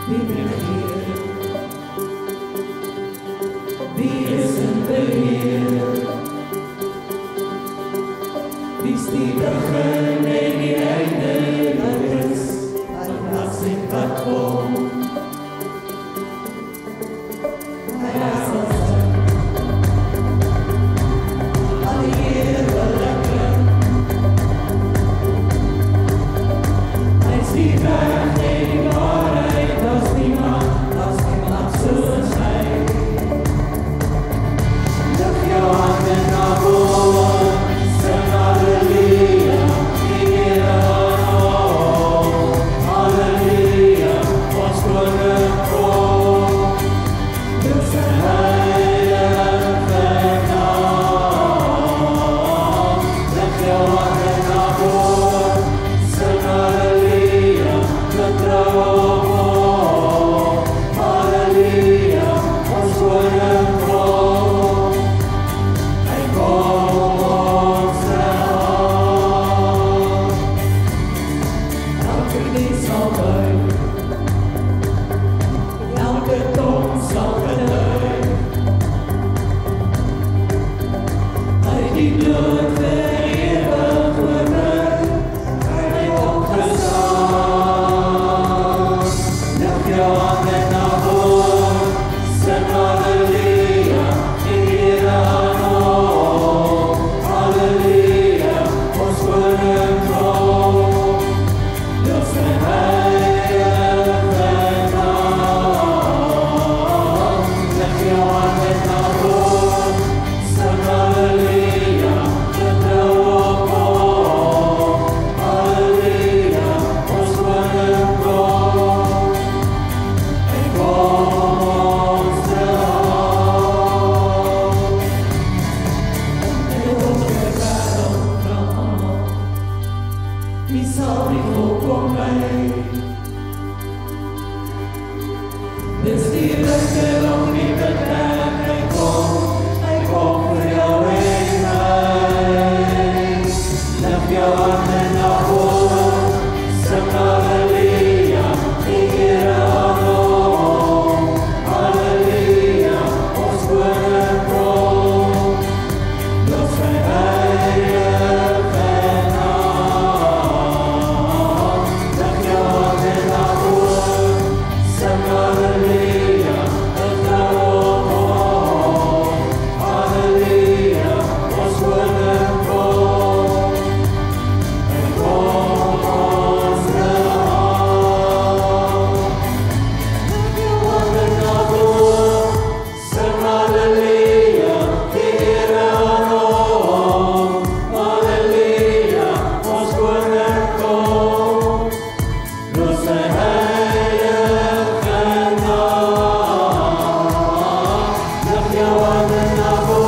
Wie regeert? Wie is in beheer? Wie is die begin en die einde? Wat is, wat sien, wat kom? Hy sal sing, al die Heer wil ek klim. Hy is die weg en die waarheid, as niemand soos hy. Lig jou hande na bo, sing halleluja, die Here aanhoor. Halleluja, ons koning kom. Dis sy heilige naam. Lig jou hande na bo, sing halleluja, vertrou op hom. Halleluja, ons koning kom. Hy kom ons help. Elke knie sal buig, elke tong sal getuig. Hy die bloed vir ewig oorwin, hy het opgestaan. Lig jou hande na bo, sing halleluja, die Here aanhoor. Halleluja, ons koning kom. Lig sy heilige naam. Lig jou hande na bo, sing halleluja, vertrou op hom. Halleluja, ons koning kom. Hy kom ons help. Hy wil die wêreld van almal, wie sal die volkom lei? Dis die ligter op die bedek, hy kom vir jou en my. Lig jou hande na bo, sing halleluja, die Here aanhoor. Halleluja, ons koning kom. Lig sy heilige naam. Lig jou hande na bo, sing halleluja, vertrou op hom. Halleluja, ons koning kom. Hy kom ons help. Lig jou hande na bo, sing halleluja, die Here aanhoor. Halleluja, ons koning kom. Lig sy heilige naam. Lig jou hande na bo,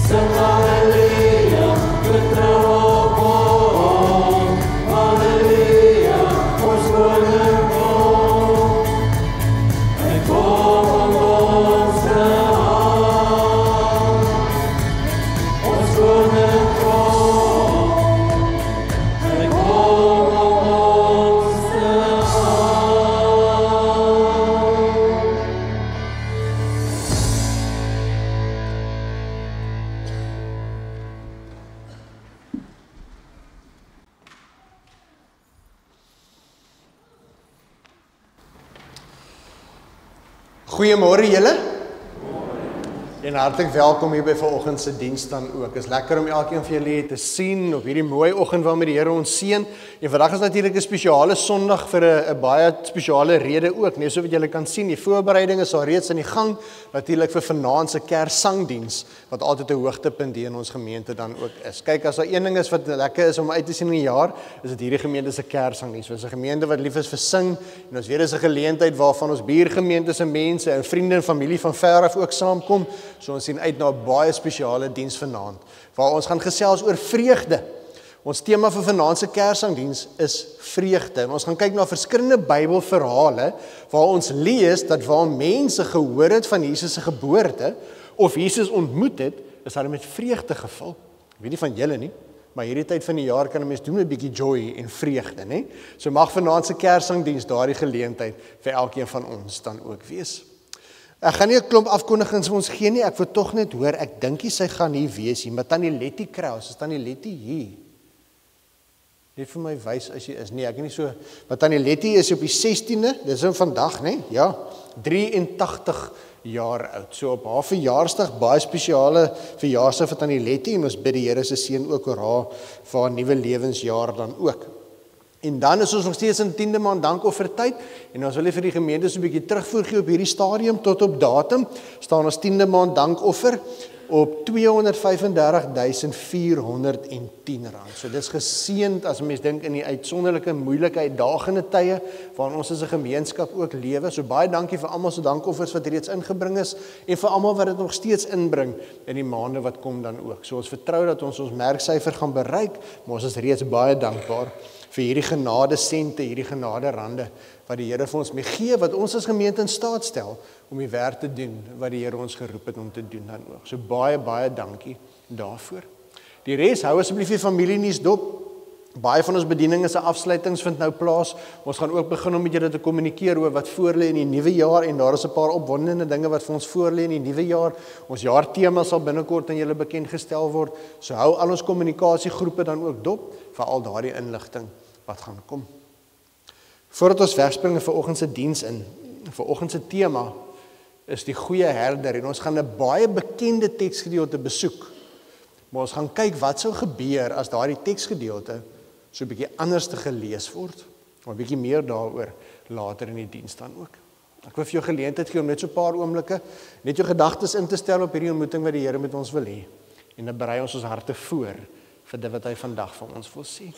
sing halleluja, vertrou op hom. Halleluja, ons koning kom. Hy kom ons help. Ons koning kom. Hy kom ons help. Goeiemôre julle. En hartlik welkom hier by vanoggend se diens dan ook. Is lekker om elkeen van julle te sien op hierdie mooi oggend waarmee die Here ons seën. En vandag is natuurlik 'n spesiale Sondag vir 'n baie spesiale rede ook, net so wat julle kan sien. Die voorbereiding is al reeds aan die gang, natuurlik vir vanaand se Kerssangdiens wat altyd 'n hoogtepunt hier in ons gemeente dan ook is. Kyk, as daar een ding is wat lekker is om uit te sien in die jaar, is dit hierdie gemeente se Kerssangdiens. Ons is 'n gemeente wat lief is vir sing en ons weet dis 'n geleentheid waarvan ons buurgemeente se mense en vriende en familie van ver af ook saamkom. So ons sien uit na 'n baie spesiale diens vanaand waar ons gaan gesels oor vreugde. Ons tema vir vanaand se Kerssangdiens is vreugde. En ons gaan kyk na verskillende Bybelverhale waar ons lees dat waar mense gehoor het van Jesus se geboorte of Jesus ontmoet het, is hulle met vreugde gevul. Ek weet nie van julle nie, Maar hierdie tyd van die jaar kan 'n mens doen 'n bietjie joy en vreugde, né? So mag vanaand se Kerssangdiens daardie geleentheid vir elkeen van ons dan ook wees. Ek gaan nie 'n klomp afkondigings vir ons gee nie, ek wil tog net hoor, ek dink sy gaan hier wees nie, maar Tannie Letty Kraus, is Tannie Letty hier? Net vir my wys as jy is. Nee, ek is nie so. Maar Tannie Letty is op die 16de, dis nou vandag, né? Ja, 83 jaar oud. So op haar verjaarsdag, baie spesiale verjaarsdag vir Tannie Letty, en ons bid die Here se seën ook oor haar vir haar nuwe lewensjaar dan ook. En dan is ons nog steeds in 10de maand dankoffertyd, en ons wil vir die gemeente so 'n bietjie terugvoer gee op hierdie stadium tot op datum, staan ons 10de maand dankoffer op R235.410. So dis geseënd as mens dink in die uitsonderlike, moeilike, uitdagende tye waarin ons as 'n gemeenskap ook lewe. So baie dankie vir almal se dankoffers wat reeds ingebring is en vir almal wat dit nog steeds inbring in die maande wat kom dan ook. So ons vertrou dat ons merksyfer gaan bereik, maar ons is reeds baie dankbaar vir hierdie genade sente, hierdie genade rande wat die Here vir ons mee gee, wat ons as gemeente in staat stel om die werk te doen wat die Here ons geroep het om te doen dan ook. So baie dankie daarvoor. Die res, hou asseblief die familienuus dop. Baie van ons bedieninge se afsluitings vind nou plaas. Ons gaan ook begin om met julle te kommunikeer oor wat voorlê in die nuwe jaar, en daar is 'n paar opwindende dinge wat vir ons voorlê in die nuwe jaar. Ons jaartema sal binnekort aan julle bekend gestel word. So hou al ons kommunikasiegroepe dan ook dop vir al daardie inligting wat gaan kom. Voordat ons wegspring vir oggend se diens in, vir oggend se tema is die goeie herder, en ons gaan 'n baie bekende teksgedeelte besoek. Maar ons gaan kyk wat sou gebeur as daardie teksgedeelte so 'n bietjie anders te gelees word. Maar 'n bietjie meer daaroor later in die diens dan ook. Ek wil vir jou geleentheid gee om net so 'n paar oomblikke net jou gedagtes in te stel op hierdie ontmoeting wat die Here met ons wil hê. En dan berei ons harte voor vir dit wat hy vandag vir ons wil sê.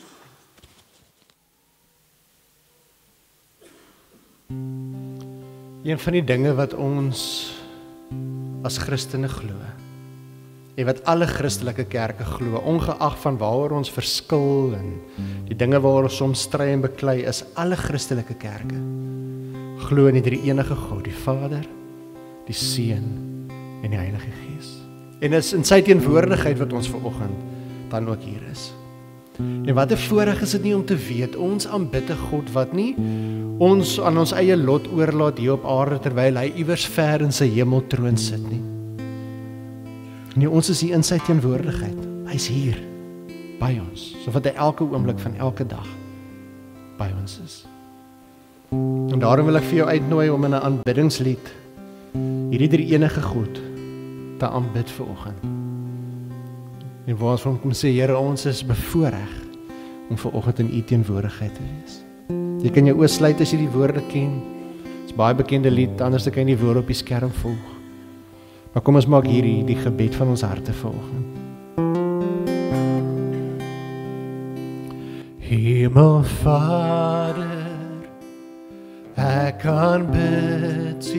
Een van die dinge wat ons as Christene glo, en wat alle Christelike kerke glo, ongeag van waaroor ons verskil en die dinge waaroor ons soms stry en beklei, is alle Christelike kerke glo in die drie-enige God, die Vader, die Seun en die Heilige Gees. En dit is in sy teenwoordigheid wat ons vanoggend dan ook hier is. En wat 'n voorreg is dit nie om te weet, ons aanbid 'n God wat nie ons aan ons eie lot oorlaat hier op aarde terwyl hy iewers ver in sy hemeltroon sit nie. Nee, ons is hier in sy teenwoordigheid. Hy's hier by ons, so wat hy elke oomblik van elke dag by ons is. En daarom wil ek vir jou uitnooi om in 'n aanbiddingslied hierdie drie-enige God te aanbid vanoggend. En waar ons van kom sê, Here, ons is bevoorreg om vanoggend in U teenwoordigheid te wees. Jy kan jou oë sluit as jy die woorde ken. Dit is baie bekende lied, anders kan jy die woorde op die skerm volg. Maar kom ons maak hierdie die gebed van ons harte vanoggend. Hemelvader, ek aanbid U.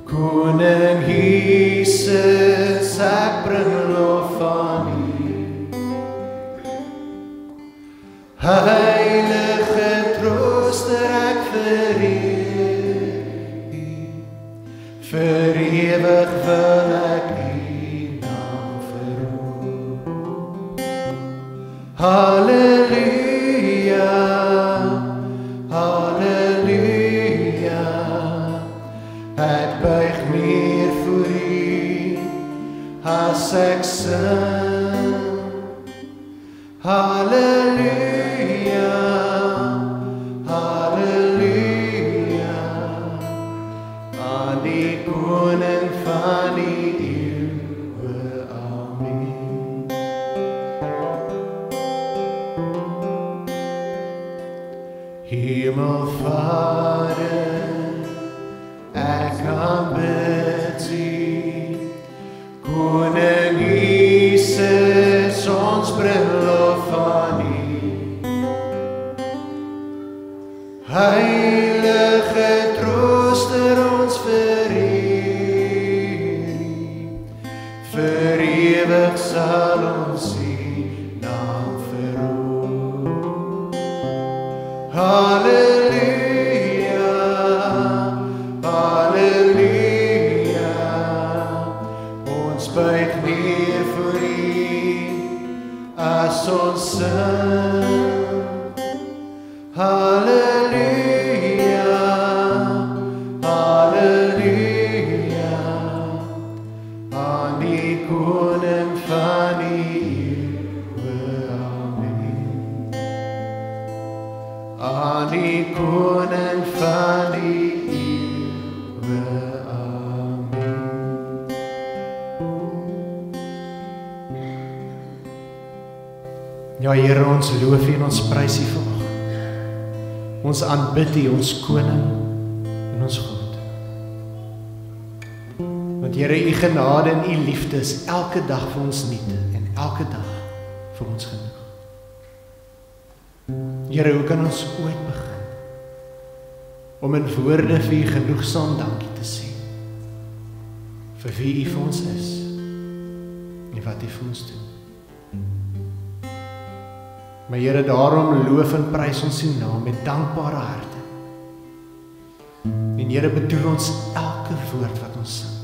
Koning Jesus, ek bring lof aan U. Heilige Trooster, ek vereer U. Vir ewig wil ek U naam verhoog. Halleluja, halleluja. Ek buig neer voor U as ek sing. Halleluja, halleluja. Aan die koning van die eeuwe, amen. Hemelvader, ek aanbid U. Koning Jesus, ons bring lof aan U. Heilige Trooster, ons vereer U. Vir ewig sal ons U naam verhoog. Halleluja, halleluja. Ons buig neer voor U ons sing. Halleluja, halleluja, aan die koning van die eeuwe, amen. Aan die koning van die eeuwe, amen. Ja, Here, ons loof U en ons prys U vanoggend. Ons aanbid U, ons koning en ons God. Want Here, U genade en U liefde is elke dag vir ons nuut en elke dag vir ons genoeg. Here, hoe kan ons ooit begin om in woorde vir U genoegsaam dankie te sê vir wie U vir ons is en wat U vir ons doen. Maar Here, daarom loof en prys ons U naam met dankbare harte. En Here, bedoel ons elke woord wat ons sing.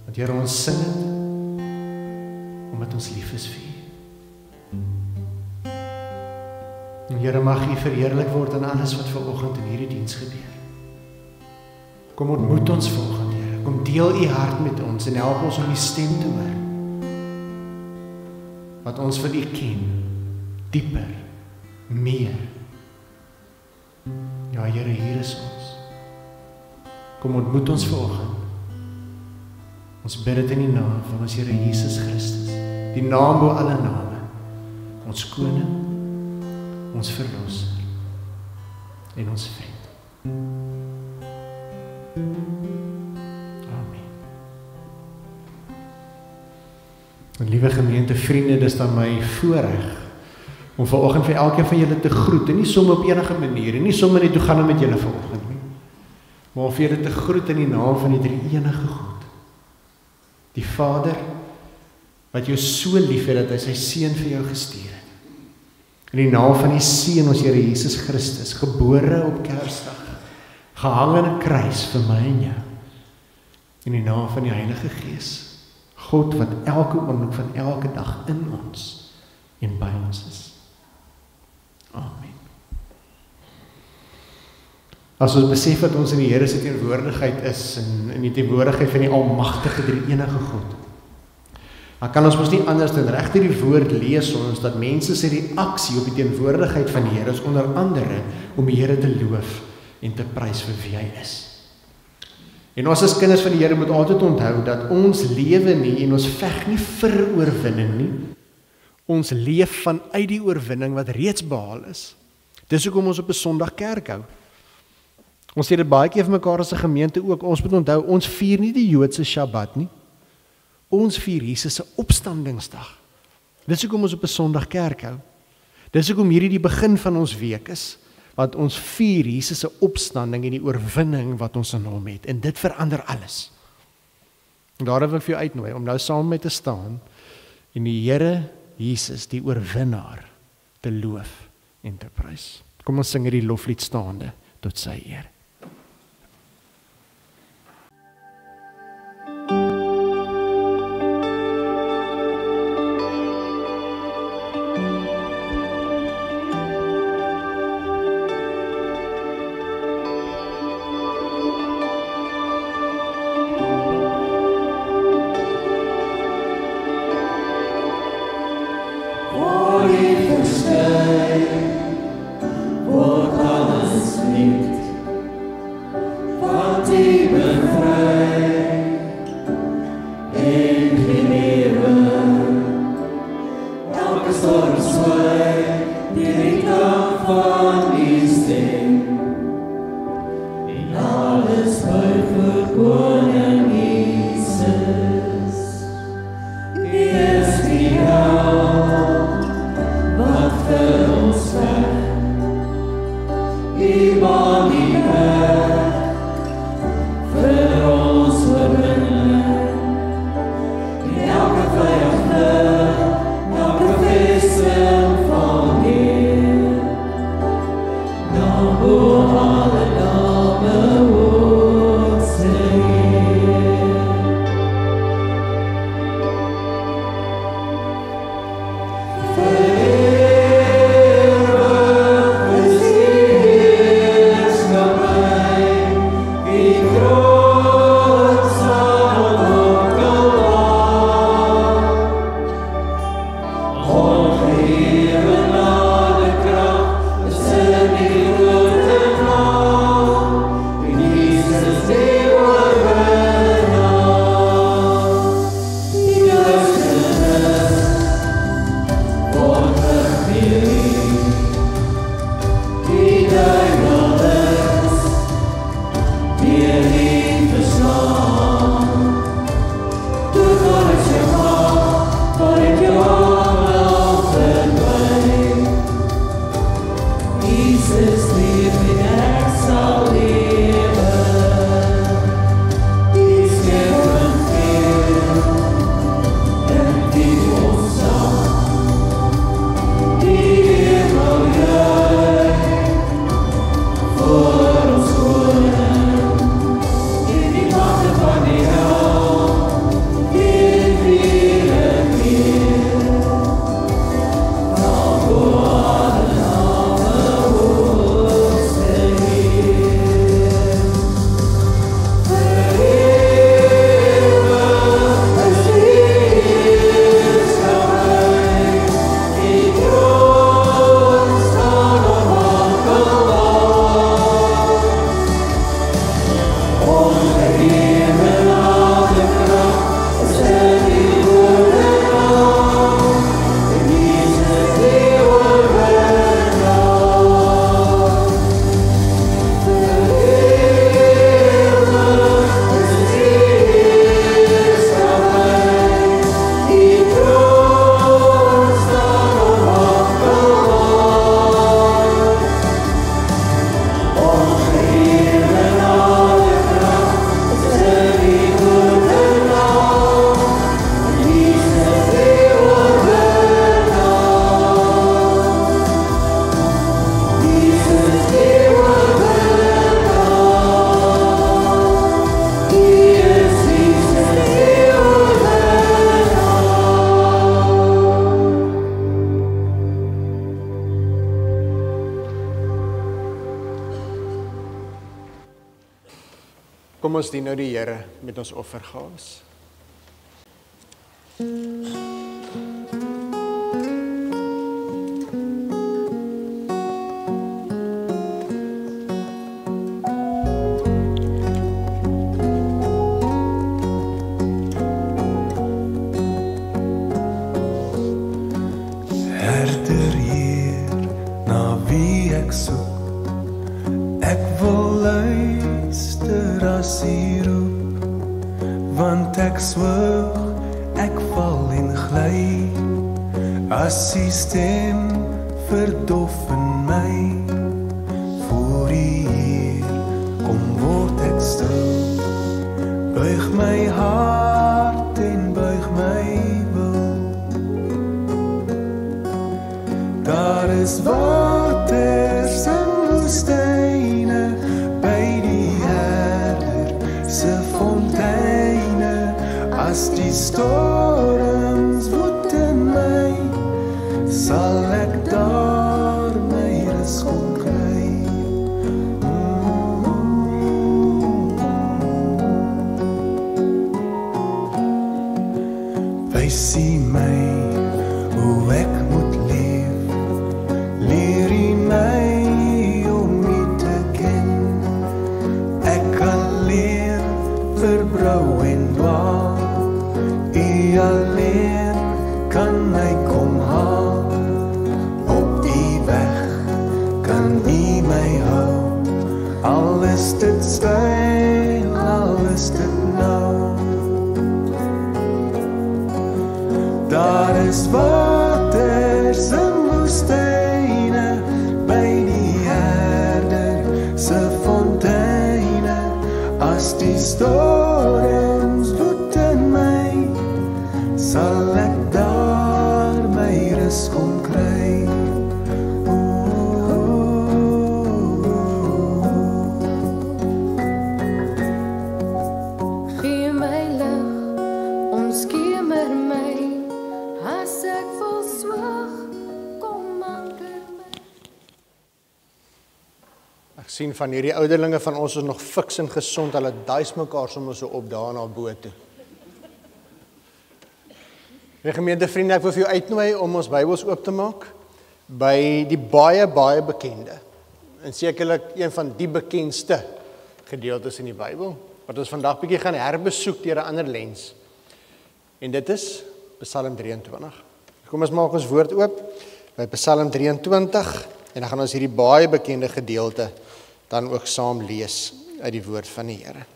Want Here, ons sing dit omdat ons lief is vir U. En Here, mag U verheerlik word in alles wat vanoggend in hierdie diens gebeur. Kom ontmoet ons vanoggend, Here. Kom deel U hart met ons en help ons om U stem te hoor. Wat ons van U ken. Dieper, meer. Ja, Here, hier is ons. Kom ontmoet ons vanoggend. Ons bid dit in die naam van ons Here Jesus Christus, die naam bo alle name, ons koning, ons verlosser en ons vriend. Amen. En liewe gemeente, vriende, dis dan my voorreg om vanoggend vir elkeen van julle te groet, en nie sommer op enige manier, en nie sommer net toe gaan met julle vanoggend nie, maar om vir julle te groet in die naam van die drie-enige God, die Vader, wat jou so lief het, dat hy sy Seun vir jou gestuur het, in die naam van die Seun, ons Here Jesus Christus, gebore op Kersdag, gehang aan 'n kruis vir my en jou, in die naam van die Heilige Gees, God wat elke oomblik van elke dag in ons en by ons is. Amen. As ons besef dat ons in die Here se teenwoordigheid is, en in die teenwoordigheid van die almagtige drie-enige God, dan kan ons mos nie anders dan regtig die woord lees ons, dat mense se reaksie op die teenwoordigheid van die Here is onder andere, om die Here te loof en te prys vir wie hy is. En ons as kinders van die Here moet altyd onthou, dat ons lewe nie, en ons veg nie vir oorwinning nie, ons leef vanuit die oorwinning wat reeds behaal is. Dis hoekom ons op 'n Sondag kerk hou. Ons sê dit baie keer vir mekaar as 'n gemeente ook, ons moet onthou, ons vier nie die Joodse Shabbat nie. Ons vier Jesus se opstandingsdag. Dis hoekom ons op 'n Sondag kerk hou. Dis hoekom hierdie die begin van ons week is, want ons vier Jesus se opstanding en die oorwinning wat ons in hom het. En dit verander alles. En daarom wil ek vir jou uitnooi om nou saam met te staan en die Here Jesus, die oorwinnaar, te loof en te prys. Kom ons sing hierdie loflied staande tot sy eer. Jesus leef en ek sal lewe. Die skepping gee en die ons sal. Die hemel juig voor ons koning. In die magte van die hel, in vrede keer. Al God en alle hoogste Heer. Verewig is heerschappij, die troon staan op wankelbaar. Ongeheven al de kracht is in die woordennaam, in Jesus die oorwinnaar. Verewig is heerschappij, die troon staan op wankelbaar. Ongeheven al de kracht is in die woordennaam, in Jesus die oorwinnaar. Jesus die oorwinnaar. Die is Jesus die Kom ons dien nou die Here met ons offergawe. Herder Heer, na wie ek soek. Ek wil luister as U roep, want ek swyg, ek val en gly. As U stem verdof in my, voor U Heer, kom word ek stil. Buig my hart en buig my wil. Daar is waters in woestyne, by die herder se fonteine. As die storms woed in my, sal ek daar my rus kon kry. Wys U my hoe ek moet leef, leer U my om U te ken. Ek alleen verbrou en dwaal, U alleen kan my kom haal. Op die weg kan U my hou, al is dit styl, al is dit nou. Daar is waters in woestyne, by die herder se fonteine. As die storms woed in my, sal ek daar my rus kon kry. Gee my lig, omskemer my, as ek vol swag, kom anker my. Ek sien van hierdie ouderlinge van ons is nog fiks en gesond. Hulle duis mekaar sommer so op daar na bo toe. My gemeentevriende, ek wil vir jou uitnooi om ons Bybels oop te maak by die baie bekende en sekerlik een van die bekendste gedeeltes in die Bybel wat ons vandag bietjie gaan herbesoek deur 'n ander lens. En dit is Psalm 23. Kom ons maak ons woord oop by Psalm 23 en dan gaan ons hierdie baie bekende gedeelte dan ook saam lees uit die woord van die Here.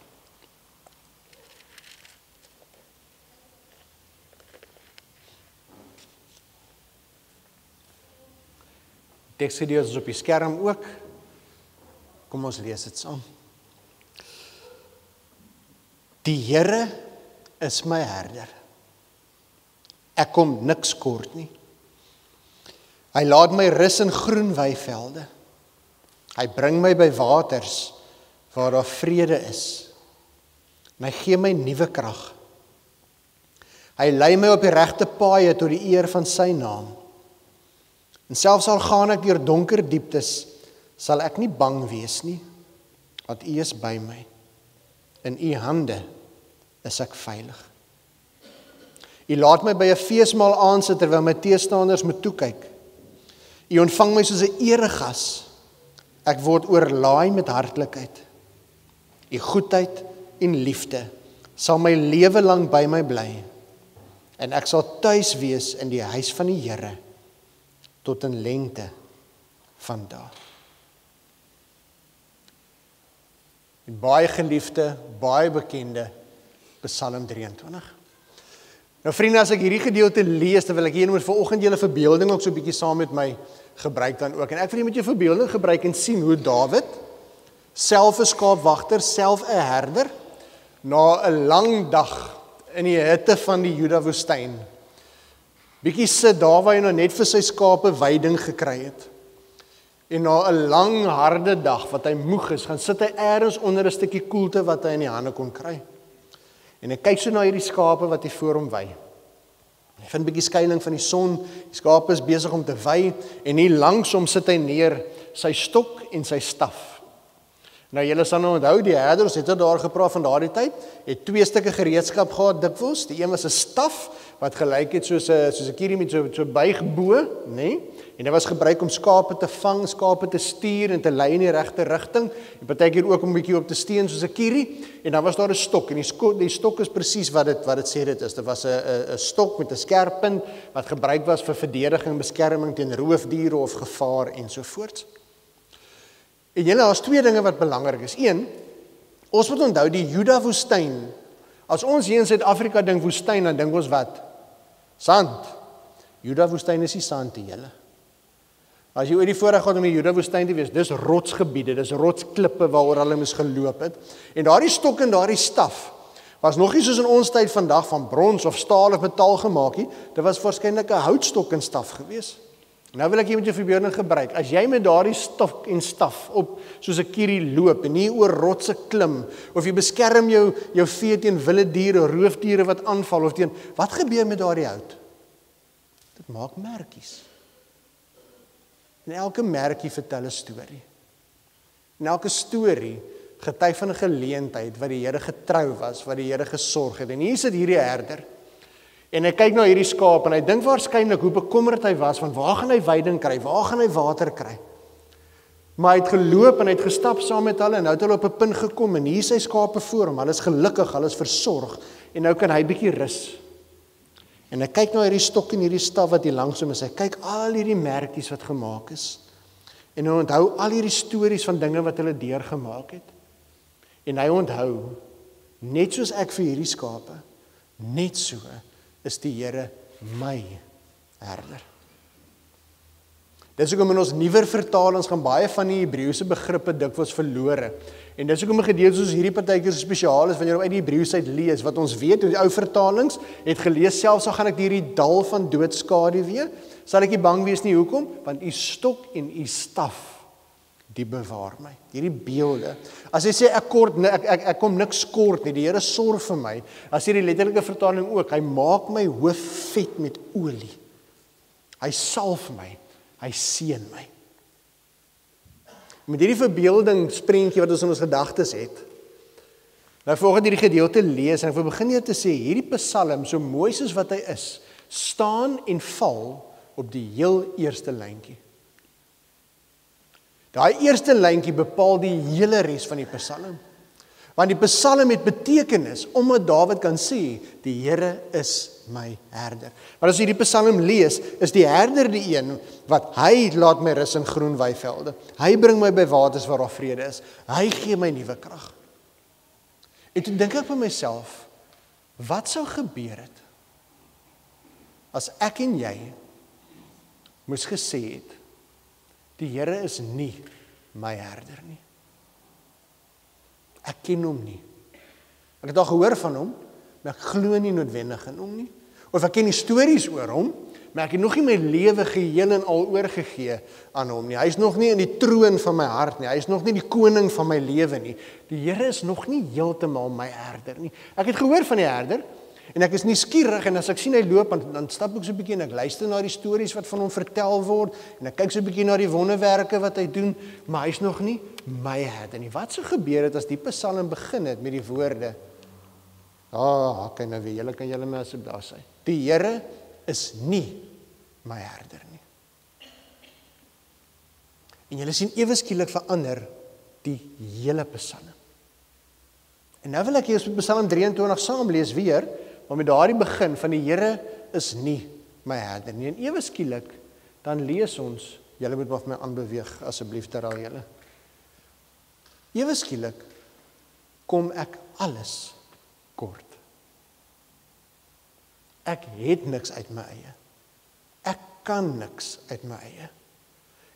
teksgedeelte is op die skerm ook. Kom ons lees dit saam. Die Here is my herder. Ek kom niks kort nie. Hy laat my rus in groen weivelde. Hy bring my by waters waar daar vrede is. En hy gee my nuwe krag. Hy lei my op die regte paaie tot die eer van sy naam. En selfs al gaan ek deur donker dieptes, sal ek nie bang wees nie, want U is by my. In U hande is ek veilig. U laat my by 'n feesmaal aansit terwyl my teestanders moet toe kyk. U ontvang my soos 'n eregas. Ek word oorlaai met hartlikheid. U goedheid en liefde sal my lewe lank by my bly. En ek sal tuis wees in die huis van die Here tot in lengte van dae. Die baie geliefde, baie bekende Psalm 23. Nou vriende, as ek hierdie gedeelte lees, dan wil ek hier moet vanoggend julle verbeelding ook so 'n bietjie saam met my gebruik dan ook. En ek wil jy met jou verbeelding gebruik en sien hoe Dawid, self 'n skaapwagter, self 'n herder, na 'n lang dag in die hitte van die Juda woestyn, bietjie sit daar waar hy nou net vir sy skape veiding gekry het. En na 'n lang harde dag wat hy moeg is, gaan sit hy eers onder 'n stukkie koelte wat hy in die hande kon kry. En hy kyk so na hierdie skape wat hy voor hom wei. Hy vind 'n bietjie skuiling van die son, die skape is besig om te wei, en hier langs hom sit hy neer sy stok en sy staf. Nou julle sal nou onthou, die herders het daar gepraat van daardie tyd, het 2 stukke gereedskap gehad dikwels. Die een was 'n staf wat gelyk het soos 'n kierie met so buigbo, nê? En dit was gebruik om skape te vang, skape te stuur en te lei in die regte rigting. En partykeer ook om 'n bietjie op te steun soos 'n kierie. En dan was daar 'n stok en die stok is presies wat dit sê dit is. Dit was 'n stok met 'n skerp punt wat gebruik was vir verdediging, beskerming teen roofdiere of gevaar ensovoorts. En julle, daar's 2 dinge wat belangrik is. 1, ons moet onthou die Juda woestyn. As ons hier in Suid-Afrika dink woestyn, dan dink ons wat? Sand. Juda woestyn is nie sand te julle. As jy ooit die voorreg gehad om in die Juda woestyn te wees, dis rotsgebiede, dis rotsklippe waaroor hulle moes geloop het. En daardie stok en daardie staf was nog nie soos in ons tyd vandag van brons of staal of metaal gemaak nie. Dit was waarskynlik 'n houtstok en staf gewees. Nou wil ek hier met jou verbeelding gebruik. As jy met daardie stok en staf op soos 'n kierie loop en nie oor rotse klim, of jy beskerm jou vee teen wilde diere, roofdiere wat aanval, of teen, wat gebeur met daardie hout? Dit maak merkies. En elke merkie vertel 'n storie. En elke storie getuig van 'n geleentheid wat die Here getrou was, wat die Here gesorg het. En hier sit hierdie herder. En hy kyk na hierdie skaap en hy dink waarskynlik hoe bekommerd hy was, want waar gaan hy veiding kry? Waar gaan hy water kry? Maar hy het geloop en hy het gestap saam met hulle en nou het hulle op 'n punt gekom en hier sy skape voor hom. Hulle is gelukkig, hulle is versorg en nou kan hy bietjie rus. En hy kyk na hierdie stok en hierdie staf wat hier langs hom is. Hy kyk al hierdie merkies wat gemaak is. En hy onthou al hierdie stories van dinge wat hulle deurgemaak het. En hy onthou, net soos ek vir hierdie skape, net so is die Here my herder. Dis hoekom in ons nuwer vertalings gaan baie van die Hebreëse begrippe dikwels verlore. En dis hoekom 'n gedeelte soos hierdie partykeer spesiaal is wanneer jy uit die Hebreëus uit lees, wat ons weet, die ou vertalings het gelees, selfs al gaan ek deur die dal van doodskaduwee, sal ek nie bang wees nie. Hoekom? Want U stok en U staf, die bewaar my. Hierdie beelde. As hy sê ek kom niks kort nie, die Here sorg vir my. As jy die letterlike vertaling ook, hy maak my hoof vet met olie. Hy salf my, hy seën my. Met hierdie verbeeldingsprentjie wat ons in ons gedagtes het, nou volgens hierdie gedeelte lees, en ek wil begin hier te sê, hierdie Psalm, so mooi soos wat hy is, staan en val op die heel eerste lyntjie. Daai eerste lyntjie bepaal die hele res van die Psalm. Want die Psalm het betekenis, omdat Dawid kan sê, die Here is my herder. Maar as jy die Psalm lees, is die herder die een wat hy laat my rus in groen weivelde. Hy bring my by waters waar daar vrede is. Hy gee my nuwe krag. En toe dink ek by myself, wat sou gebeur het as ek en jy moes gesê het, Die Here is nie my herder nie. Ek ken hom nie. Ek het al gehoor van hom, maar ek glo nie noodwendig in hom nie. Of ek ken die stories oor hom, maar ek het nog nie my lewe geheel en al oorgegee aan hom nie. Hy is nog nie in die troon van my hart nie. Hy is nog nie die koning van my lewe nie. Die Here is nog nie heeltemal my herder nie. Ek het gehoor van die herder, en ek is nuuskierig, en as ek sien hy loop, dan stap ek so 'n bietjie en ek luister na die stories wat van hom vertel word, en ek kyk so 'n bietjie na die wonderwerke wat hy doen, maar hy is nog nie my herder nie. Wat sou gebeur het as die Psalm begin het met die woorde, kan nou weer, julle kan julle my asseblief daar sy. Die Here is nie my herder nie. En julle sien ewe skielik verander die hele Psalm. En nou wil ek hier op Psalm 23 saam lees weer, maar met daardie begin van die Here is nie my herder nie. En ewe skielik, dan lees ons, julle moet maar vir my aanbeweeg, asseblief terwyl julle. Ewe skielik kom ek alles kort. Ek het niks uit my eie. Ek kan niks uit my eie.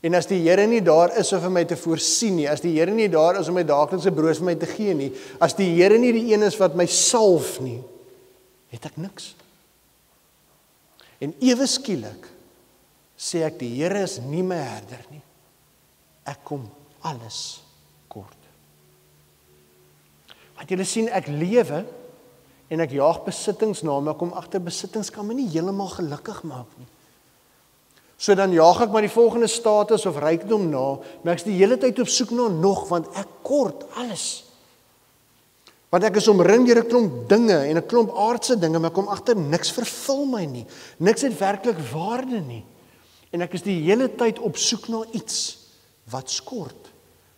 En as die Here nie daar is om vir my te voorsien nie, as die Here nie daar is om my daaglikse brood vir my te gee nie, as die Here nie die een is wat my salf nie, het ek niks. En ewe skielik sê ek, die Here is nie my herder nie. Ek kom alles kort. Want julle sien, ek lewe en ek jaag besittings na, maar ek kom agter besittings kan my nie heeltemal gelukkig maak nie. So dan jaag ek maar die volgende status of rykdom na, maar ek is die hele tyd op soek na nog, want ek kort alles. Want ek is omring deur 'n klomp dinge en 'n klomp aardse dinge, maar ek kom agter niks vervul my nie. Niks het werklik waarde nie. En ek is die hele tyd op soek na iets wat skort,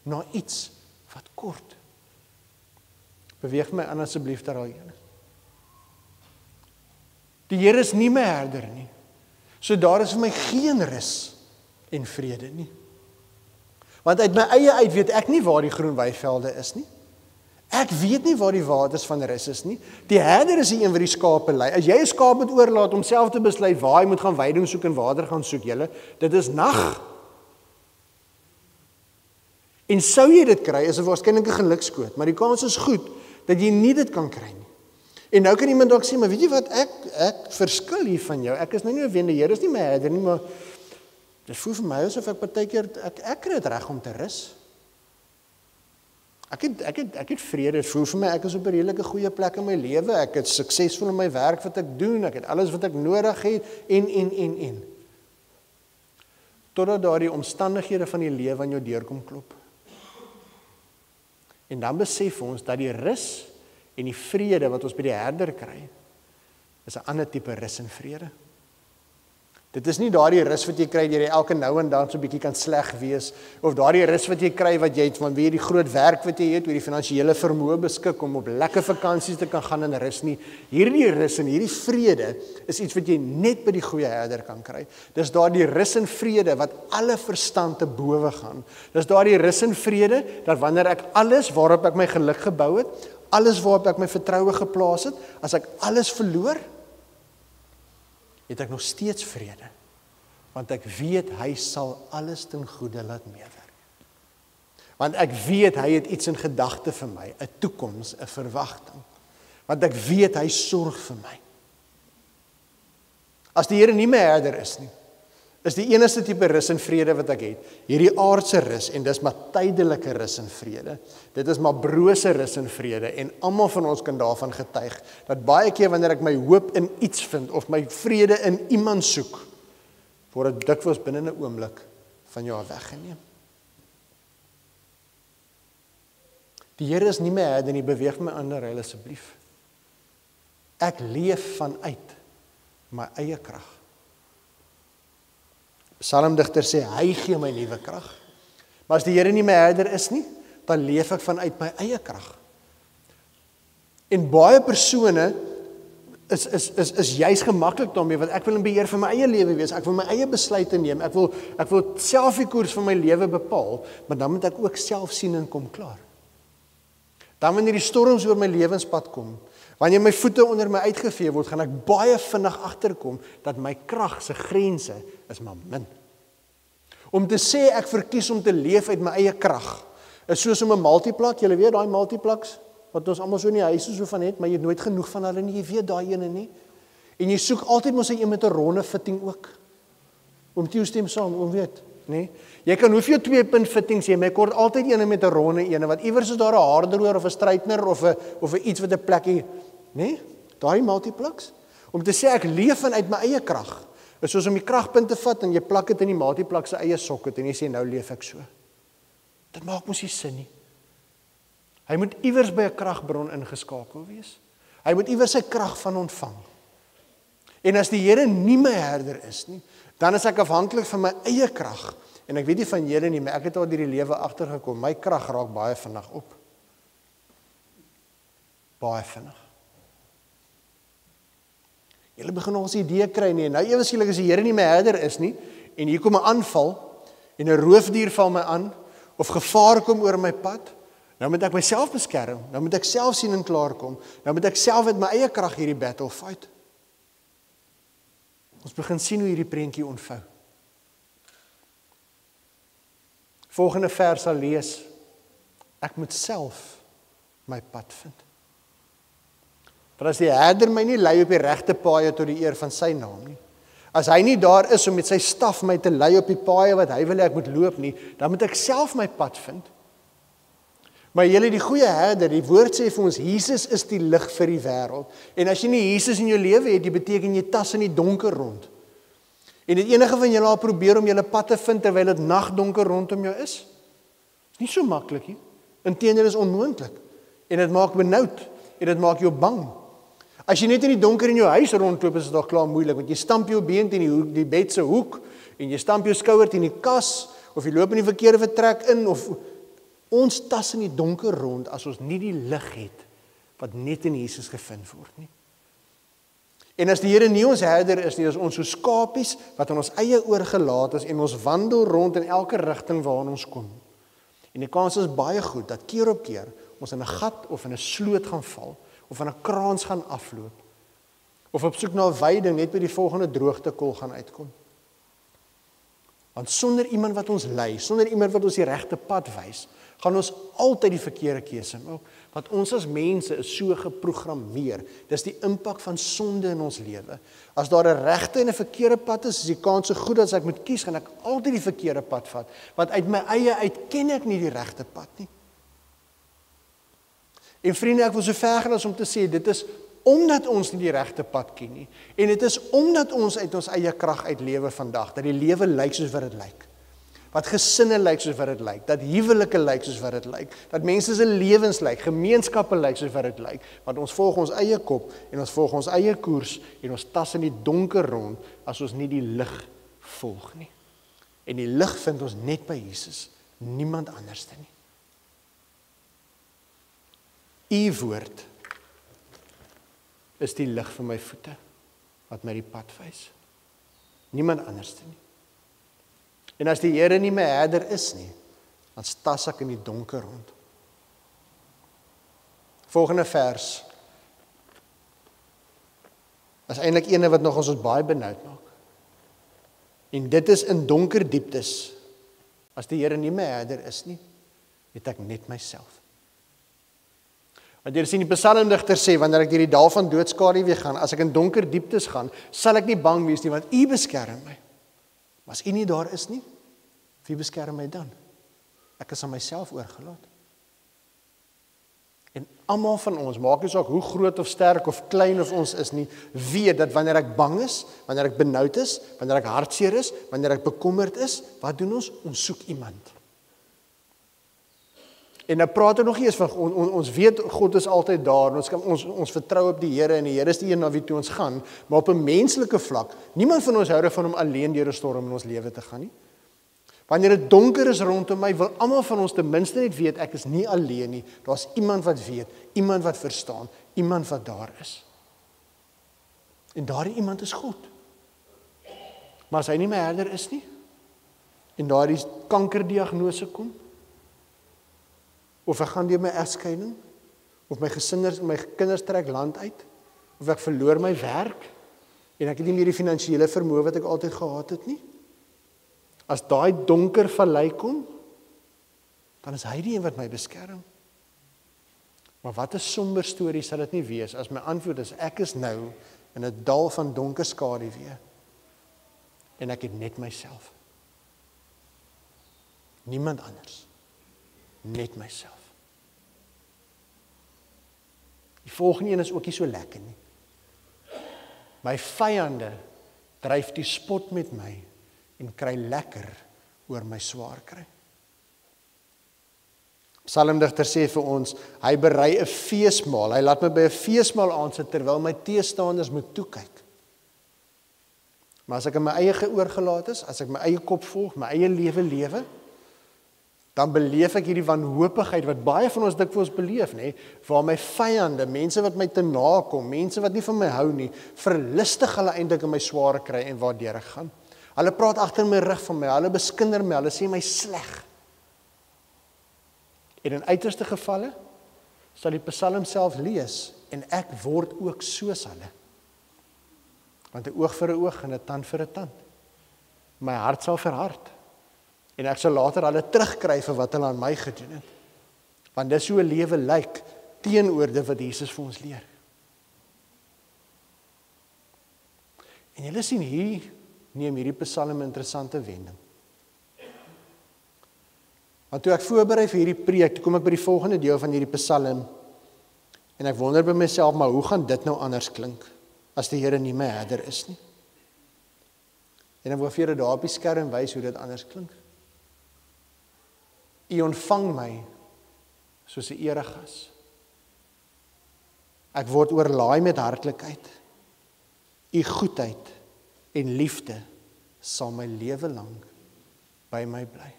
na iets wat kort. Beweeg my aan asseblief daar al julle. Die Here is nie my herder nie. So daar is vir my geen rus en vrede nie. Want uit my eie uit weet ek nie waar die groen weivelde is nie. Ek weet nie waar die waters van rus is nie. Die herder is die een wat die skape lei. As jy 'n skaap moet oorlaat om self te besluit waar hy moet gaan weiding soek en water gaan soek, julle, dit is nag. En sou jy dit kry, is dit waarskynlik 'n gelukskoot, maar die kans is goed dat jy nie dit kan kry nie. En nou kan iemand dalk sê, maar weet jy wat, ek verskil hier van jou. Ek is nou nie 'n wende, Here is nie my herder nie, maar dit voel vir my asof ek partykeer ek kry dit reg om te rus. Ek het vrede, dit voel vir my ek is op 'n redelike goeie plek in my lewe. Ek is suksesvol in my werk wat ek doen. Ek het alles wat ek nodig het en. Totdat daardie omstandighede van die lewe aan jou deurkom klop. En dan besef ons dat die rus en die vrede wat ons by die herder kry, is 'n ander tipe rus en vrede. Dit is nie daardie rus wat jy kry deur jy elke nou en dan so 'n bietjie kan sleg wees, of daardie rus wat jy kry wat jy het van wie die groot werk wat jy het, hoe die finansiële vermoë beskik om op lekker vakansies te kan gaan en rus nie. Hierdie rus en hierdie vrede is iets wat jy net by die goeie herder kan kry. Dis daardie rus en vrede wat alle verstand te bowe gaan. Dis daardie rus en vrede dat wanneer ek alles waarop ek my geluk gebou het, alles waarop ek my vertroue geplaas het, as ek alles verloor, het ek nog steeds vrede, want ek weet hy sal alles ten goeie laat meewerk. Want ek weet hy het iets in gedagte vir my, 'n toekoms, 'n verwagting. Want ek weet hy sorg vir my. As die Here nie my herder is nie, is die enigste tipe rus en vrede wat ek het, hierdie aardse rus, en dis maar tydelike rus en vrede. Dit is maar brose rus en vrede, en almal van ons kan daarvan getuig, dat baie keer wanneer ek my hoop in iets vind, of my vrede in iemand soek, word dit dikwels binne 'n oomblik van jou weggeneem. Die Here is nie my herder nie, beweeg my ander huil asseblief. Ek leef vanuit my eie krag. Psalmdigter sê, hy gee my nuwe krag. Maar as die Here nie my herder is nie, dan leef ek vanuit my eie krag. En baie persone is juist gemaklik daarmee, want ek wil in beheer van my eie lewe wees, ek wil my eie besluite neem, ek wil self die koers van my lewe bepaal, maar dan moet ek ook self sien en kom klaar. Dan wanneer die storms oor my lewenspad kom, wanneer my voete onder my uitgevee word, gaan ek baie vinnig agterkom dat my krag se grense is maar min. Om te sê ek verkies om te leef uit my eie krag, is soos om 'n multiplak, julle weet daai multiplaks, wat ons almal so in die huise so van het, maar jy het nooit genoeg van hulle nie, jy weet daai ene nie. En jy soek altyd mos 'n met 'n ronde fitting ook. Om toe stem saam, om weet, nee. Jy kan hoeveel 2-punt fittings hê, maar jy kort altyd ene met 'n ronde ene, wat iewers is daar 'n haardroër of 'n straightener of 'n iets wat 'n plekkie, nee, daai multiplaks. Om te sê ek leef uit my eie krag, is soos om die kragpunt te vat en jy plak dit in die multiplak se eie socket en jy sê nou leef ek so. Dit maak mos nie sin nie. Hy moet iewers by 'n kragbron ingeskakel wees. Hy moet iewers sy krag van ontvang. En as die Here nie my herder is nie, dan is ek afhanklik van my eie krag. En ek weet nie van julle nie, maar ek het al deur die lewe agtergekom, my krag raak baie vinnig op. Baie vinnig. Julle begin ons idee kry nie, nou ewe skielik as die Here nie my herder is nie, en hier kom 'n aanval, en 'n roofdier val my aan, of gevaar kom oor my pad, nou moet ek myself beskerm, nou moet ek self sien en klaarkom, nou moet ek self met my eie krag hierdie battle fight. Ons begin sien hoe hierdie prentjie ontvou. Volgende vers sal lees, ek moet self my pad vind. Want as die herder my nie lei op die regte paaie tot die eer van sy naam nie, as hy nie daar is om met sy staf my te lei op die paaie wat hy wil hê ek moet loop nie, dan moet ek self my pad vind. Maar julle, die goeie herder, die woord sê vir ons, Jesus is die lig vir die wêreld. En as jy nie Jesus in jou lewe het, dit beteken jy tas in die donker rond. En het enige van julle al probeer om julle pad te vind terwyl dit nagdonker rondom jou is? Dis nie so maklik nie. Inteendeel is onmoontlik. En dit maak benoud en dit maak jou bang. As jy net in die donker in jou huis rondloop, is dit al klaar moeilik, want jy stamp jou been teen die bed se hoek en jy stamp jou skouer teen die kas of jy loop in die verkeerde vertrek in of ons tas in die donker rond as ons nie die lig het wat net in Jesus gevind word nie. En as die Here nie ons herder is nie, is ons so skapies wat aan ons eie oorgelaat is en ons wandel rond in elke rigting waarna ons kom. En die kans is baie goed dat keer op keer ons in 'n gat of in 'n sloot gaan val of in 'n kraans gaan afloop of op soek na 'n veiding net by die volgende droogtekol gaan uitkom. Want sonder iemand wat ons lei, sonder iemand wat ons die regte pad wys, gaan ons altyd die verkeerde keuse maak, want ons as mense is so geprogrammeer. Dis die impak van sonde in ons lewe. As daar 'n regte en 'n verkeerde pad is die kans so goed as ek moet kies, gaan ek altyd die verkeerde pad vat, want uit my eie uit ken ek nie die regte pad nie. En vriende, ek wil so ver gaan as om te sê, dit is omdat ons nie die regte pad ken nie, en dit is omdat ons uit ons eie krag uit lewe vandag, dat die lewe lyk soos wat dit lyk. Wat gesinne lyk soos wat dit lyk, dat huwelike lyk soos wat dit lyk, dat mense se lewens lyk, gemeenskappe lyk soos wat dit lyk, want ons volg ons eie kop en ons volg ons eie koers en ons tas in die donker rond as ons nie die lig volg nie. En die lig vind ons net by Jesus, niemand anderste nie. U woord is die lig vir my voete wat my die pad wys. Niemand anderste nie. En as die Here nie my herder is nie, dan tas ek in die donker rond. Volgende vers is eintlik ene wat nog ons baie benoud maak. En dit is in donker dieptes. As die Here nie my herder is nie, het ek net myself. Want jy sien die psalmdigter sê, wanneer ek deur die dal van doodskaduwee gaan, as ek in donker dieptes gaan, sal ek nie bang wees nie, want U beskerm my. Maar as U nie daar is nie, wie beskerm my dan? Ek is aan myself oorgelaat. En almal van ons, maak nie saak hoe groot of sterk of klein of ons is nie, weet dat wanneer ek bang is, wanneer ek benoud is, wanneer ek hartseer is, wanneer ek bekommerd is, wat doen ons? Ons soek iemand. En nou praat nog nie eens van, ons weet God is altyd daar, ons vertrou op die Here en die Here is die een na wie toe ons gaan, maar op 'n menslike vlak, niemand van ons hou van om alleen deur 'n storm in ons lewe te gaan nie. Wanneer dit donker is rondom my, wil almal van ons ten minste net weet, ek is nie alleen nie, daar's iemand wat weet, iemand wat verstaan, iemand wat daar is. En daardie iemand is God. Maar as hy nie my herder is nie, en daardie kankerdiagnose kom, of ek gaan deur my egskeiding, of my kinders trek land uit, of ek verloor my werk, en ek het nie meer die finansiële vermoë wat ek altyd gehad het nie. As daai donker vallei kom, dan is hy die een wat my beskerm. Maar wat 'n somber storie sal dit nie wees as my antwoord is ek is nou in 'n dal van donker skaduwee en ek het net myself. Niemand anders. Net myself. Die volgende een is ook nie so lekker nie. My vyande dryf die spot met my en kry lekker oor my swaar kry. Psalmdigter sê vir ons, hy berei 'n feesmaal, hy laat my by 'n feesmaal aansit terwyl my teestanders moet toekyk. Maar as ek in my eie oorgelaat is, as ek my eie kop volg, my eie lewe, dan beleef ek hierdie wanhoopigheid wat baie van ons dikwels beleef, nê, waar my vyande, mense wat my te nakom, mense wat nie van my hou nie, verlustig hulle eintlik in my sware kry en waardeur ek gaan. Hulle praat agter my rug van my, hulle beskinder my, hulle sê my sleg. En in uiterste gevalle sal die Psalm self lees en ek word ook soos hulle. Want 'n oog vir 'n oog en 'n tand vir 'n tand. My hart sal verhard en ek sal later hulle terugkry vir wat hulle aan my gedoen het. Want dis hoe 'n lewe lyk teenoor dit wat Jesus vir ons leer. En julle sien hier neem hierdie Psalm 'n interessante wending. Want toe ek voorberei vir hierdie preek, toe kom ek by die volgende deel van hierdie Psalm en ek wonder by myself, maar hoe gaan dit nou anders klink as die Here nie my herder is nie? En ek wil vir julle daar op die skerm wys hoe dit anders klink. U ontvang my soos 'n eregas. Ek word oorlaai met hartlikheid. U goedheid en liefde sal my lewe lank by my bly.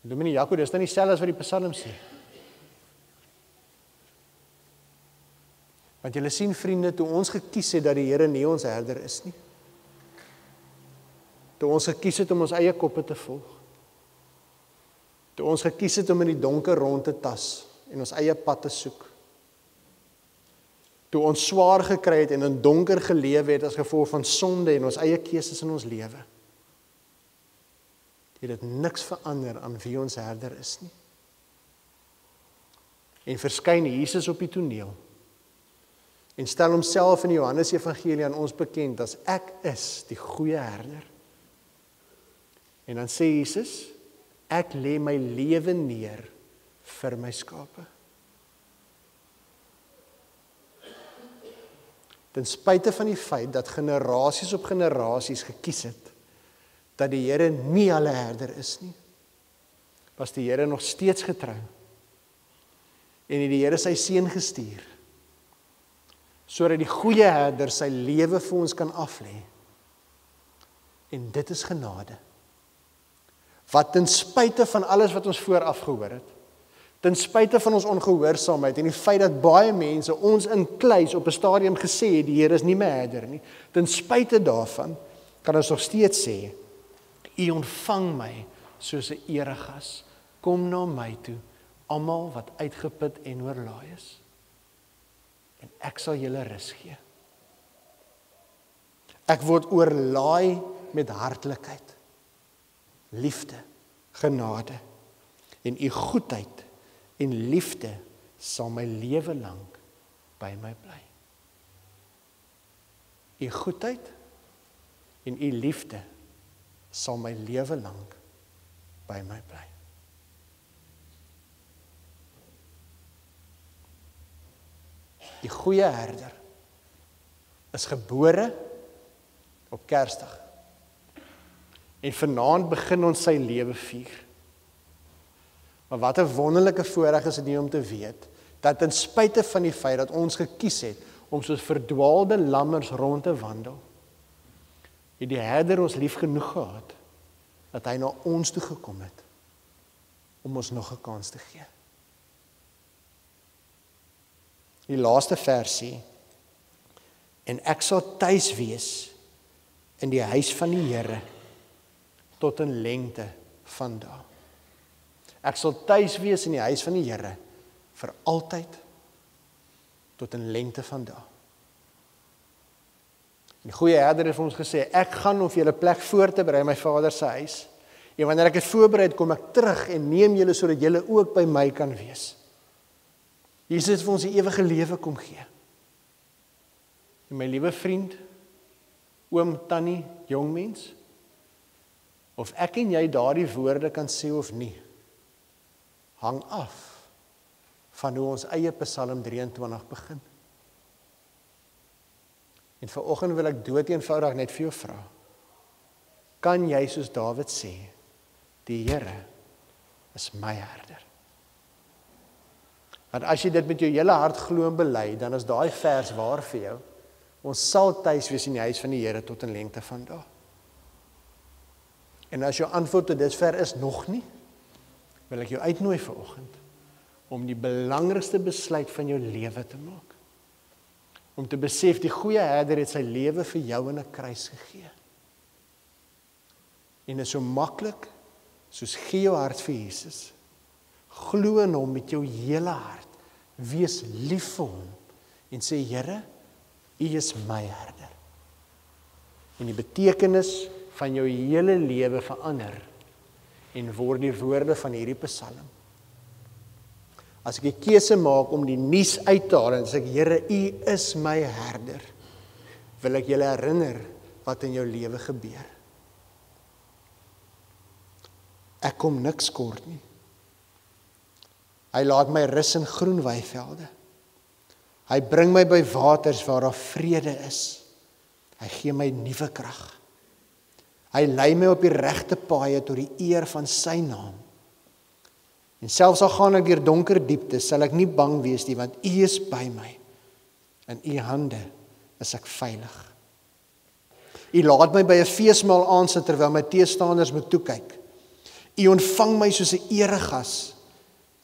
Dominee Jaco, dis dan nie dieselfde as wat die Psalm sê. Want julle sien vriende, toe ons gekies het dat die Here nie ons herder is nie. Toe ons gekies het om ons eie koppe te volg. Toe ons gekies het om in die donker rond te tas en ons eie pad te soek. Toe ons swaar gekry het en in donker gelewe het as gevolg van sonde en ons eie keuses in ons lewe. Het dit niks verander aan wie ons herder is nie. En verskyn Jesus op die toneel en stel homself in die Johannes Evangelie aan ons bekend as ek is die goeie herder. En dan sê Jesus, ek lê my lewe neer vir my skape. Ten spyte van die feit dat generasies op generasies gekies het dat die Here nie hulle herder is nie, was die Here nog steeds getrou en het die Here sy seun gestuur sodat die goeie herder sy lewe vir ons kan aflê. En dit is genade. Wat ten spyte van alles wat ons vooraf gehoor het, ten spyte van ons ongehoorsaamheid en die feit dat baie mense ons in kluis op 'n stadium gesê het die Here is nie my herder nie, ten spyte daarvan kan ons nog steeds sê, U ontvang my soos 'n eregas. Kom na my toe, almal wat uitgeput en oorlaai is. En ek sal julle rus gee. Ek word oorlaai met hartlikheid, liefde, genade en U goedheid en liefde sal my lewe lank by my bly. U goedheid en U liefde sal my lewe lank by my bly. Die goeie herder is gebore op Kersdag. En vanaand begin ons sy lewe vier. Maar wat 'n wonderlike voorreg is dit nie om te weet, dat ten spyte van die feit dat ons gekies het om soos verdwaalde lammers rond te wandel, het die herder ons lief genoeg gehad, dat hy na ons toe gekom het, om ons nog 'n kans te gee. Die laaste versie, en ek sal tuis wees in die huis van die Here, tot in lengte van dae. Ek sal tuis wees in die huis van die Here, vir altyd, tot in lengte van dae. Die goeie herder het vir ons gesê, ek gaan om vir julle plek voor te berei in my Vader se huis. En wanneer ek dit voorberei het, kom ek terug en neem julle sodat julle ook by my kan wees. Jesus het vir ons die ewige lewe kom gee. En my liewe vriend, oom, tannie, jong mens, of ek en jy daardie woorde kan sê of nie, hang af van hoe ons eie Psalm 23 begin. En vanoggend wil ek doeteenvoudig net vir jou vra, kan jy soos Dawid sê, die Here is my herder? Want as jy dit met jou hele hart glo en bely, dan is daai vers waar vir jou. Ons sal tuis wees in die huis van die Here tot in lengte van dae. En as jou antwoord tot dusver is nog nie, wil ek jou uitnooi vanoggend om die belangrikste besluit van jou lewe te maak. Om te besef die goeie herder het sy lewe vir jou in 'n kruis gegee. En is so maklik soos gee jou hart vir Jesus. Glo in hom met jou hele hart. Wees lief vir hom en sê, Here, U is my herder. En die betekenis van jou hele lewe verander en word die woorde van hierdie Psalm. As ek die keuse maak om die nuus uit te haal en sê ek, Here, U is my herder, wil ek julle herinner wat in jou lewe gebeur. Ek kom niks kort nie. Hy laat my rus in groen weivelde. Hy bring my by waters waar daar vrede is. Hy gee my nuwe krag. Hy lei my op die regte paaie tot die eer van sy naam. En selfs al gaan ek deur donker dieptes, sal ek nie bang wees nie, want U is by my. In U hande is ek veilig. U laat my by 'n feesmaal aansit terwyl my teestanders moet toe kyk. U ontvang my soos 'n eregas.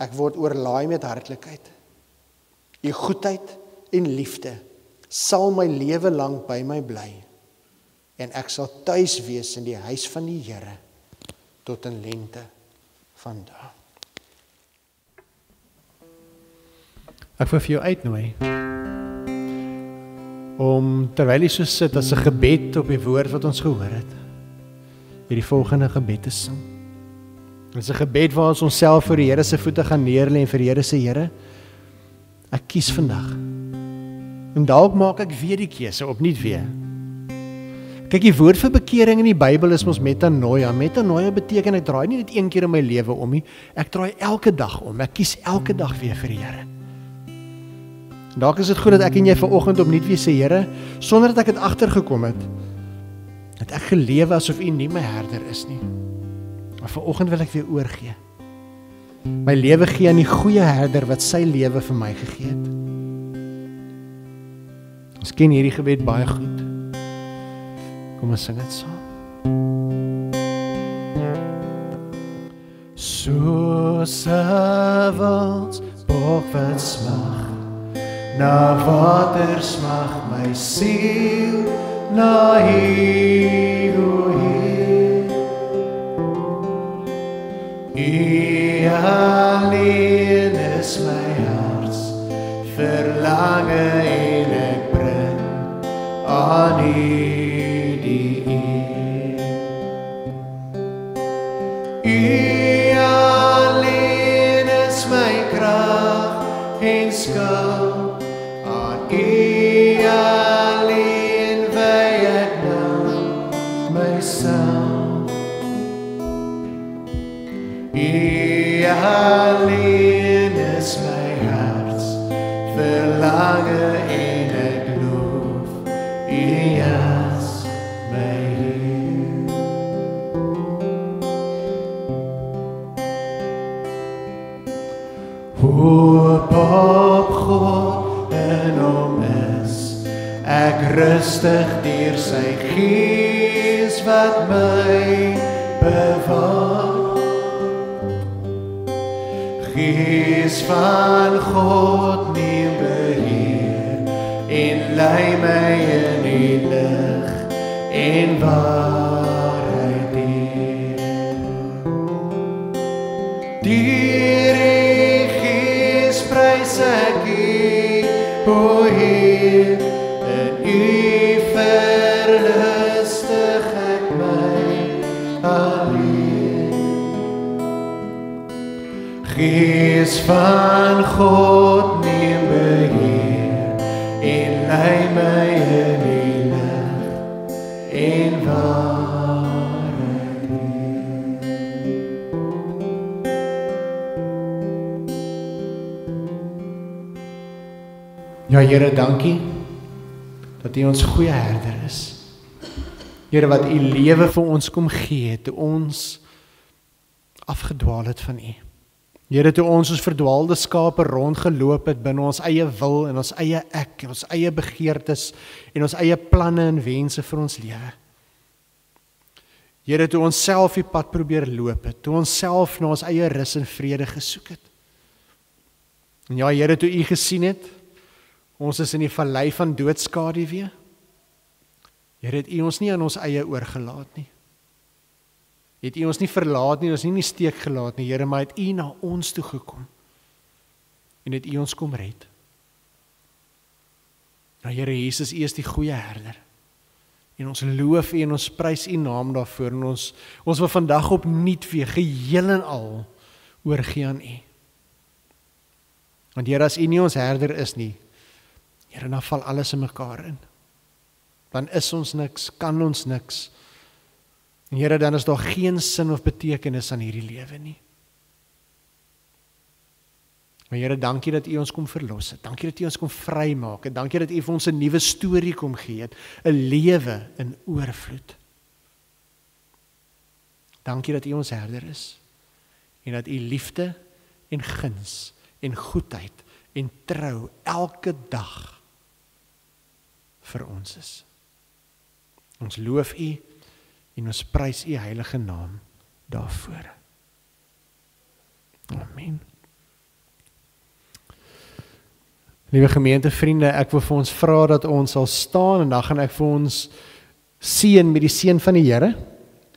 Ek word oorlaai met hartlikheid. U goedheid en liefde sal my lewe lank by my bly. En ek sal tuis wees in die huis van die Here tot in lengte van dae. Ek wil vir jou uitnooi om terwyl jy so sit as 'n gebed op die woord wat ons gehoor het, hierdie volgende gebed te sing. Dit is 'n gebed waar ons onsself voor die Here se voete gaan neerlê en vir die Here sê, Here, ek kies vandag. En dalk maak ek weer die keuse, opnuut weer. Kyk, die woord vir bekering in die Bybel is mos metanoia. Metanoia beteken ek draai nie net een keer in my lewe om nie, ek draai elke dag om. Ek kies elke dag weer vir die Here. Dalk is dit goed dat ek en jy vanoggend opnuut weer sê, Here, sonder dat ek dit agtergekom het ek gelewe asof U nie my herder is nie. Maar vanoggend wil ek weer oorgee. My lewe gee aan die goeie herder wat sy lewe vir my gegee het. Ons ken hierdie gebed baie goed. Kom ons sing dit saam. Soos 'n wildsbok wat smag, na water smag my siel, na U, o Heer. U alleen is my harts verlange en ek bring aan U die eer. U alleen is my krag en skuld, aan U alleen wy ek nou myself. U alleen is my harts verlange en ek loof U as my Heer. Hoop op God in hom is ek rustig deur sy Gees wat my bewaar. Gees van God neem beheer en lei my in die lig en waarheid deur. Deur die Gees prys ek U, o Heer, in U alleen. Gees van God neem beheer en lei my in die lig en waarheid. Ja, Here, dankie dat U ons goeie herder is. Here, wat U lewe vir ons kom gee, toe ons afgedwaal het van U. Here, toe ons verdwaalde skape rondgeloop het binne ons eie wil en ons eie ek, en ons eie begeertes en ons eie planne en wense vir ons lewe. Here, toe ons self die pad probeer loop het, toe ons self na ons eie rus en vrede gesoek het. En ja, Here, toe U gesien het, ons is in die vallei van doodskaduwee. Here, het U ons nie aan ons eie oorgelaat nie. Het U ons nie verlaat nie, ons nie in die steek gelaat nie, Here, maar het U na ons toe gekom. En het U ons kom red. Nou, Here Jesus, U is die goeie herder. En ons loof U en ons prys U naam daarvoor. En ons wil vandag opnuut weer geheel en al oorgee aan U. Want Here, as U nie ons herder is nie, Here, dan val alles in mekaar in. Dan is ons niks, kan ons niks. En Here, dan is daar geen sin of betekenis aan hierdie lewe nie. Maar Here, dankie dat U ons kom verlos het. Dankie dat U ons kom vrymaak het. Dankie dat U vir ons 'n nuwe storie kom gee het. 'n lewe in oorvloed. Dankie dat U ons herder is. En dat U liefde en guns en goedheid en trou elke dag vir ons is. Ons loof U en ons prys U heilige naam daarvoor. Amen. Liewe gemeentevriende, ek wil vir ons vra dat ons sal staan en dan gaan ek vir ons seën met die seën van die Here.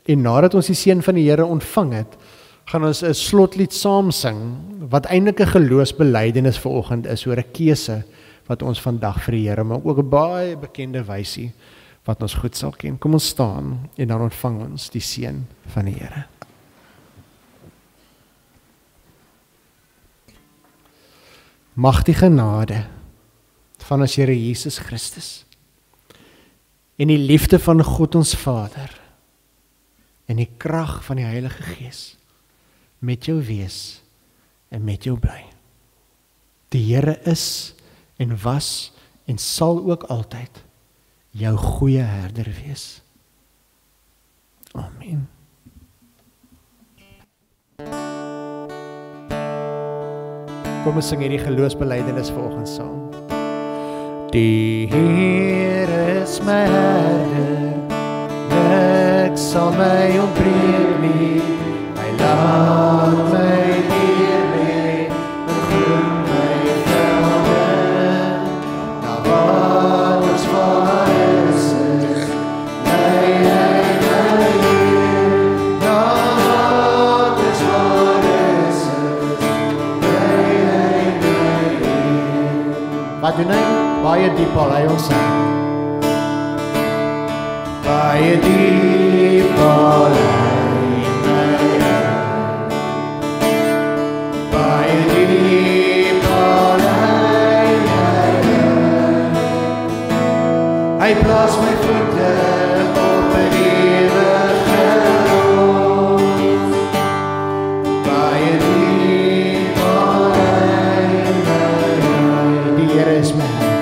En nadat ons die seën van die Here ontvang het, gaan ons 'n slotlied saam sing wat eintlik 'n geloofsbelydenis vanoggend is oor 'n keuse wat ons vandag vir die Here maak, ook 'n baie bekende wysie wat ons goed sal ken. Kom ons staan en dan ontvang ons die seën van die Here. Mag die genade van ons Here Jesus Christus en die liefde van God ons Vader en die krag van die Heilige Gees met jou wees en met jou bly. Die Here is en was en sal ook altyd jou goeie herder wees. Amen. Kom ons sing hierdie geloofsbelydenis vanoggend saam. Die Here is my herder, niks sal my ontbreek nie. Hy laat my deur lê in groen weivelde, na waters waar rustig lei hy my heen, na waters waar rustig lei hy my heen. Wat doen hy? Baie diep al hy ons sing. Baie diep al hy my heen, baie diep al hy my heen. Hy plaas my voete op 'n ewige grond. Baie diep al hy my heen. Die Here is my herder.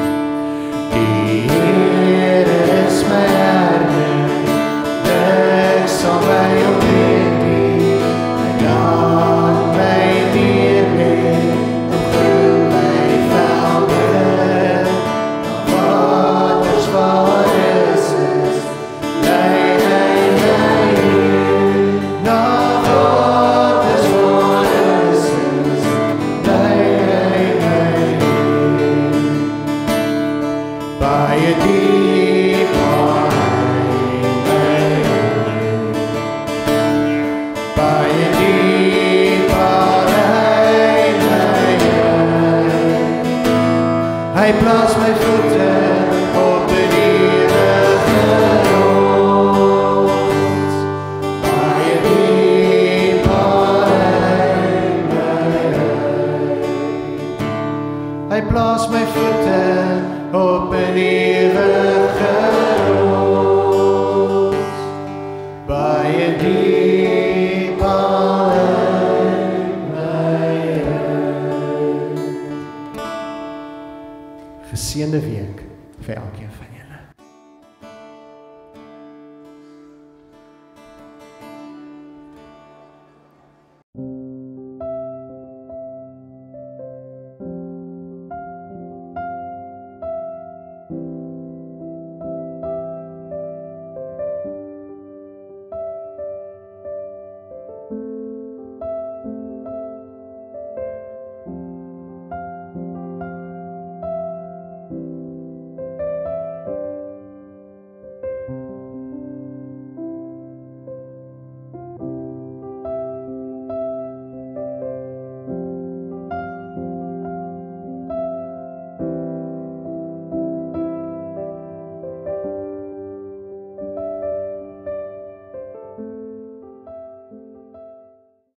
Die Here is my herder, niks sal my ontbreek nie. Hy laat my deur lê op groen weivelde, na waters waar rustig lei hy my heen, na waters waar rustig lei hy my heen. Baie diep al hy my heen, baie diep al hy my heen. Hy plaas my voete op 'n ewige grond. Baie diep Geseënde week vir elkeen.